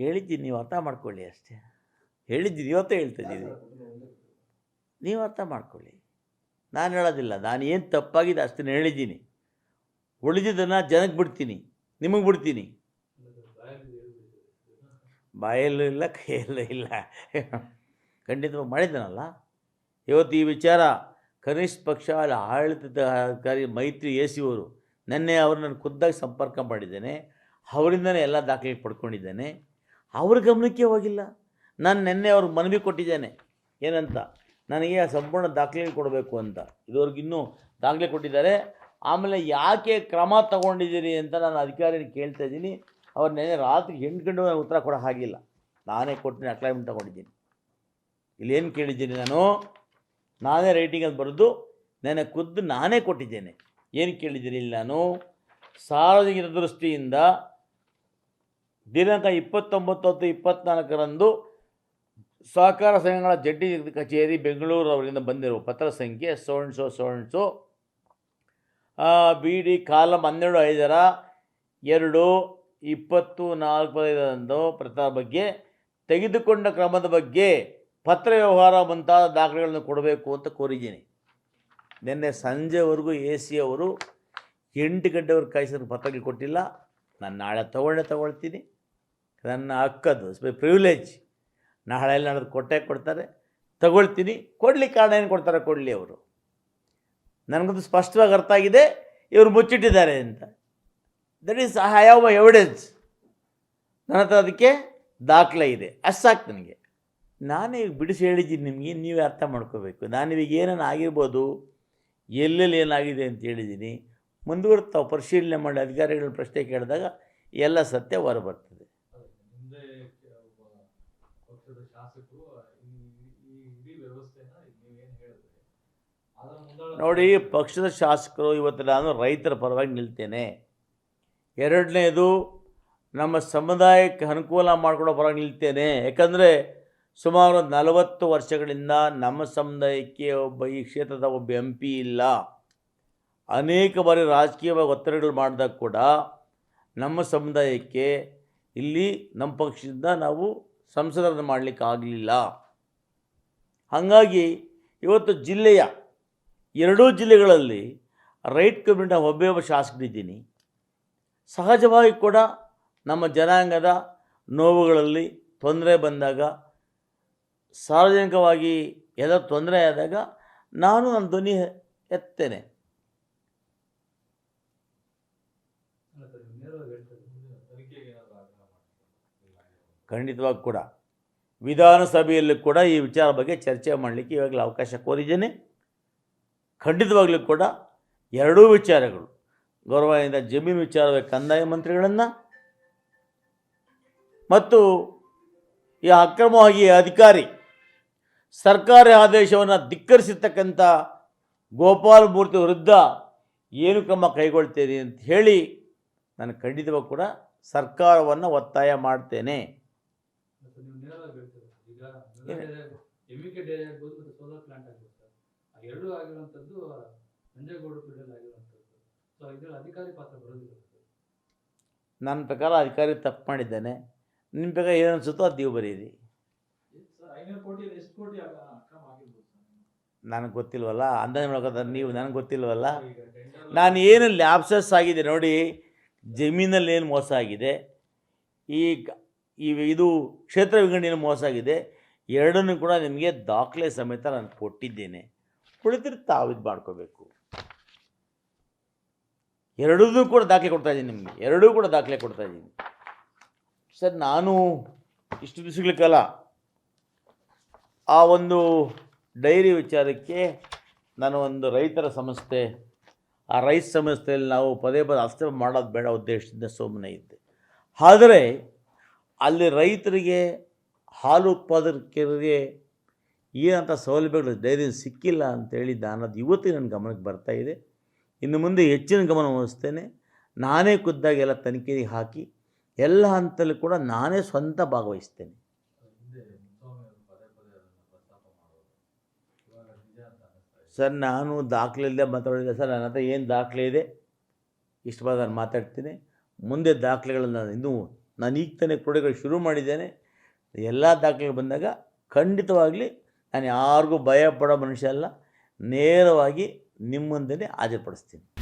ಹೇಳಿದ್ದೀನಿ, ನೀವು ಅರ್ಥ ಮಾಡ್ಕೊಳ್ಳಿ ಅಷ್ಟೇ. ಹೇಳಿದ್ದೀನಿ, ಇವತ್ತೇ ಹೇಳ್ತಾಯಿದ್ದೀನಿ, ನೀವು ಅರ್ಥ ಮಾಡ್ಕೊಳ್ಳಿ. ನಾನು ಹೇಳೋದಿಲ್ಲ, ನಾನು ಏನು ತಪ್ಪಾಗಿದೆ ಅಷ್ಟನ್ನು ಹೇಳಿದ್ದೀನಿ. ಉಳಿದಿದ್ದನ್ನು ಜನಕ್ಕೆ ಬಿಡ್ತೀನಿ, ನಿಮಗೆ ಬಿಡ್ತೀನಿ. ಬಾಯಲ್ಲೂ ಇಲ್ಲ, ಕೈಯಲ್ಲೂ ಇಲ್ಲ. ಖಂಡಿತವಾಗಿ ಮಾಡಿದ್ದಾನಲ್ಲ. ಇವತ್ತು ಈ ವಿಚಾರ ಕನಿಷ್ಠ ಪಕ್ಷ ಅಲ್ಲಿ ಆಡಳಿತಾಧಿಕಾರಿ ಮೈತ್ರಿ ಎ ಸಿ ಅವರು ನೆನ್ನೆ ಅವ್ರನ್ನ ಖುದ್ದಾಗಿ ಸಂಪರ್ಕ ಮಾಡಿದ್ದೇನೆ. ಅವರಿಂದನೇ ಎಲ್ಲ ದಾಖಲೆ ಪಡ್ಕೊಂಡಿದ್ದೇನೆ. ಅವ್ರ ಗಮನಕ್ಕೆ ಹೋಗಿಲ್ಲ. ನಾನು ನೆನ್ನೆ ಅವ್ರಿಗೆ ಮನವಿ ಕೊಟ್ಟಿದ್ದೇನೆ, ಏನಂತ, ನನಗೆ ಸಂಪೂರ್ಣ ದಾಖಲೆ ಕೊಡಬೇಕು ಅಂತ. ಇದುವರೆಗಿನ್ನೂ ದಾಖಲೆ ಕೊಟ್ಟಿದ್ದಾರೆ. ಆಮೇಲೆ ಯಾಕೆ ಕ್ರಮ ತಗೊಂಡಿದ್ದೀರಿ ಅಂತ ನಾನು ಅಧಿಕಾರಿನ ಕೇಳ್ತಾ ಇದ್ದೀನಿ. ಅವ್ರು ನೆನ್ನೆ ರಾತ್ರಿ 8 ಗಂಟೆ ಉತ್ತರ ಕೊಡೋ ಹಾಗಿಲ್ಲ. ನಾನೇ ಕೊಡ್ತೀನಿ, ಅಕ್ಲಾಯ್ಮೆಂಟ್ ತೊಗೊಂಡಿದ್ದೀನಿ. ಇಲ್ಲೇನು ಕೇಳಿದ್ದೀನಿ ನಾನೇ ರೈಟಿಂಗಲ್ಲಿ ಬರೆದು ನೆನ್ನೆ ಖುದ್ದು ನಾನೇ ಕೊಟ್ಟಿದ್ದೇನೆ. ಏನು ಕೇಳಿದ್ದೀನಿ ಇಲ್ಲಿ ನಾನು, ಸಾರ್ವಜನಿಕ ದೃಷ್ಟಿಯಿಂದ ದಿನಾಂಕ 29/10/24 ಸಹಕಾರ ಸಂಘಗಳ ಜಂಟಿ ಕಚೇರಿ ಬೆಂಗಳೂರು ಅವರಿಂದ ಬಂದಿರುವ ಪತ್ರ ಸಂಖ್ಯೆ ಸೋಣ್ಸೋ ಬಿ ಡಿ ಕಾಲಮ್ 12/2/2024 ಪ್ರತಿ ಬಗ್ಗೆ ತೆಗೆದುಕೊಂಡ ಕ್ರಮದ ಬಗ್ಗೆ ಪತ್ರ ವ್ಯವಹಾರ ಮುಂತಾದ ದಾಖಲೆಗಳನ್ನು ಕೊಡಬೇಕು ಅಂತ ಕೋರಿದ್ದೀನಿ. ನಿನ್ನೆ ಸಂಜೆವರೆಗೂ ಎ ಸಿ ಅವರು 8 ಗಂಟೆವರೆಗೆ ಕಾಯಿಸಿದ್ರೆ ಪತ್ರಗಳು ಕೊಟ್ಟಿಲ್ಲ. ನಾನು ನಾಳೆ ತಗೊಳ್ತೀನಿ. ನನ್ನ ಹಕ್ಕದು ಪ್ರಿವಿಲೇಜ್. ನಾಳೆ ನಡೆದು ಕೊಡ್ತಾರೆ, ತಗೊಳ್ತೀನಿ. ಕೊಡಲಿಕ್ಕೆ ಕಾರಣ ಏನು ಕೊಡ್ತಾರೆ ಕೊಡಲಿ ಅವರು. ನನಗಂತೂ ಸ್ಪಷ್ಟವಾಗಿ ಅರ್ಥ ಆಗಿದೆ ಇವರು ಮುಚ್ಚಿಟ್ಟಿದ್ದಾರೆ ಅಂತ. That is I have evidence. ನನ್ನ ಹತ್ರ ಅದಕ್ಕೆ ದಾಖಲೆ ಇದೆ. ಅಷ್ಟು ಸಾಕು ನನಗೆ. ನಾನೇ ಬಿಡಿಸಿ ಹೇಳಿದ್ದೀನಿ ನಿಮಗೆ, ನೀವೇ ಅರ್ಥ ಮಾಡ್ಕೋಬೇಕು. ನಾನಿವಾಗ ಏನೇನು ಆಗಿರ್ಬೋದು, ಎಲ್ಲೆಲ್ಲಿ ಏನಾಗಿದೆ ಅಂತ ಹೇಳಿದ್ದೀನಿ. ಮುಂದುವರ್ತಾವೆ ಪರಿಶೀಲನೆ ಮಾಡಿ ಅಧಿಕಾರಿಗಳ ಪ್ರಶ್ನೆ ಕೇಳಿದಾಗ ಎಲ್ಲ ಸತ್ಯ ಹೊರಬರ್ತದೆ. ನೋಡಿ, ಪಕ್ಷದ ಶಾಸಕರು ಇವತ್ತು ನಾನು ರೈತರ ಪರವಾಗಿ ನಿಲ್ತೇನೆ. ಎರಡನೇದು, ನಮ್ಮ ಸಮುದಾಯಕ್ಕೆ ಅನುಕೂಲ ಮಾಡಿಕೊಡೋ ಪರವಾಗಿ ನಿಲ್ತೇನೆ. ಯಾಕಂದರೆ ಸುಮಾರು 40 ವರ್ಷಗಳಿಂದ ನಮ್ಮ ಸಮುದಾಯಕ್ಕೆ ಈ ಕ್ಷೇತ್ರದ ಒಬ್ಬ MP ಇಲ್ಲ. ಅನೇಕ ಬಾರಿ ರಾಜಕೀಯವಾಗಿ ಒತ್ತಡಗಳು ಮಾಡಿದಾಗ ಕೂಡ ನಮ್ಮ ಸಮುದಾಯಕ್ಕೆ ಇಲ್ಲಿ ನಮ್ಮ ಪಕ್ಷದಿಂದ ನಾವು ಸಂಸದರನ್ನು ಮಾಡಲಿಕ್ಕೆ ಆಗಲಿಲ್ಲ. ಹಾಗಾಗಿ ಇವತ್ತು ಜಿಲ್ಲೆಯ 2 ಜಿಲ್ಲೆಗಳಲ್ಲಿ ರೈಟ್ ಕಮ್ಯುನಿಟಿ ಒಬ್ಬ ಶಾಸಕರಿದ್ದೀನಿ. ಸಹಜವಾಗಿ ಕೂಡ ನಮ್ಮ ಜನಾಂಗದ ನೋವುಗಳಲ್ಲಿ ತೊಂದರೆ ಬಂದಾಗ, ಸಾರ್ವಜನಿಕವಾಗಿ ಎಲ್ಲ ತೊಂದರೆ ಆದಾಗ ನಾನು ನನ್ನ ಧ್ವನಿ ಎತ್ತೇನೆ. ಖಂಡಿತವಾಗಿ ಕೂಡ ವಿಧಾನಸಭೆಯಲ್ಲೂ ಕೂಡ ಈ ವಿಚಾರ ಬಗ್ಗೆ ಚರ್ಚೆ ಮಾಡಲಿಕ್ಕೆ ಇವಾಗಲೇ ಅವಕಾಶ ಕೋರಿದ್ದೇನೆ. ಖಂಡಿತವಾಗಲೂ ಕೂಡ 2 ವಿಚಾರಗಳು, ಗೌರವದಿಂದ ಜಮೀನು ವಿಚಾರವೇ ಕಂದಾಯ ಮಂತ್ರಿಗಳನ್ನು ಮತ್ತು ಈ ಅಕ್ರಮವಾಗಿ ಅಧಿಕಾರಿ ಸರ್ಕಾರಿ ಆದೇಶವನ್ನು ಧಿಕ್ಕರಿಸಿರ್ತಕ್ಕಂಥ ಗೋಪಾಲ್ ಮೂರ್ತಿ ವಿರುದ್ಧ ಏನು ಕ್ರಮ ಕೈಗೊಳ್ತೀರಿ ಅಂತ ಹೇಳಿ ನಾನು ಖಂಡಿತವಾಗಿ ಕೂಡ ಸರ್ಕಾರವನ್ನು ಒತ್ತಾಯ ಮಾಡ್ತೇನೆ. ನನ್ನ ಪ್ರಕಾರ ಅಧಿಕಾರಿ ತಪ್ಪು ಮಾಡಿದ್ದಾನೆ. ನಿಮ್ಮ ಪ್ರಕಾರ ಏನು ಅನಿಸುತ್ತೋ ಅದು ನೀವು ಬರೀರಿ. ನನಗೆ ಗೊತ್ತಿಲ್ವಲ್ಲ, ಅಂದಾಜು ಮಾಡ್ಕೋತಾರೆ ನೀವು. ನನಗೆ ಗೊತ್ತಿಲ್ವಲ್ಲ. ನಾನು ಏನು ಲ್ಯಾಪ್ಸಸ್ ಆಗಿದೆ ನೋಡಿ, ಜಮೀನಲ್ಲಿ ಏನು ಮೋಸ ಆಗಿದೆ, ಇದು ಕ್ಷೇತ್ರ ವಿಂಗಡಣೆಯಲ್ಲಿ ಮೋಸ ಆಗಿದೆ, ಎರಡನ್ನೂ ಕೂಡ ನಿಮಗೆ ದಾಖಲೆ ಸಮೇತ ನಾನು ಕೊಟ್ಟಿದ್ದೇನೆ. ಕುಳಿತರೆ ತಾವು ಇದು ಮಾಡ್ಕೋಬೇಕು. ಎರಡೂ ಕೂಡ ದಾಖಲೆ ಕೊಡ್ತಾಯಿದ್ದೀನಿ ನಿಮಗೆ, ಎರಡೂ ಕೂಡ ದಾಖಲೆ ಕೊಡ್ತಾಯಿದ್ದೀನಿ. ಸರ್, ನಾನು ಇಷ್ಟು ದಿವಸಗಳ ಕಾಲ ಆ ಒಂದು ಡೈರಿ ವಿಚಾರಕ್ಕೆ ನಾನು ಒಂದು ರೈತರ ಸಂಸ್ಥೆ, ಆ ರೈತ ಸಂಸ್ಥೆಯಲ್ಲಿ ನಾವು ಪದೇ ಹಸ್ತಕ್ಷೇಪ ಮಾಡೋದು ಬೇಡ ಉದ್ದೇಶದಿಂದ ಸುಮ್ಮನೆ ಇದ್ದೆ. ಆದರೆ ಅಲ್ಲಿ ರೈತರಿಗೆ, ಹಾಲು ಉತ್ಪಾದಕರಿಗೆ ಏನಂಥ ಸೌಲಭ್ಯಗಳು ಡೈರಿ ಸಿಕ್ಕಿಲ್ಲ ಅಂತೇಳಿ ಅನ್ನೋದು ಇವತ್ತಿಗೆ ನನ್ನ ಗಮನಕ್ಕೆ ಬರ್ತಾಯಿದೆ. ಇನ್ನು ಮುಂದೆ ಹೆಚ್ಚಿನ ಗಮನ ವಹಿಸ್ತೇನೆ. ನಾನೇ ಖುದ್ದಾಗಿ ಎಲ್ಲ ತನಿಖೆ ಹಾಕಿ ಎಲ್ಲ ಹಂತಲ್ಲೂ ಕೂಡ ನಾನೇ ಸ್ವಂತ ಭಾಗವಹಿಸ್ತೇನೆ. ಸರ್, ನಾನು ದಾಖಲೆ ಇಲ್ಲದೆ ಮಾತಾಡೋದಿಲ್ಲ ಸರ್. ನನ್ನ ಹತ್ರ ಏನು ದಾಖಲೆ ಇದೆ ಇಷ್ಟು ಬಾದ ನಾನು ಮಾತಾಡ್ತೀನಿ. ಮುಂದೆ ದಾಖಲೆಗಳನ್ನು ಇನ್ನೂ ನಾನು ಈಗ ತಾನೇ ಕ್ರೋಢೀಕರಣ ಶುರು ಮಾಡಿದ್ದೇನೆ. ಎಲ್ಲ ದಾಖಲೆಗಳು ಬಂದಾಗ ಖಂಡಿತವಾಗಲಿ ನಾನು ಯಾರಿಗೂ ಭಯ ಪಡೋ ಮನುಷ್ಯ ಅಲ್ಲ. ನೇರವಾಗಿ ನಿಮ್ಮ ಮುಂದೆನೇ ಹಾಜರುಪಡಿಸ್ತೀನಿ.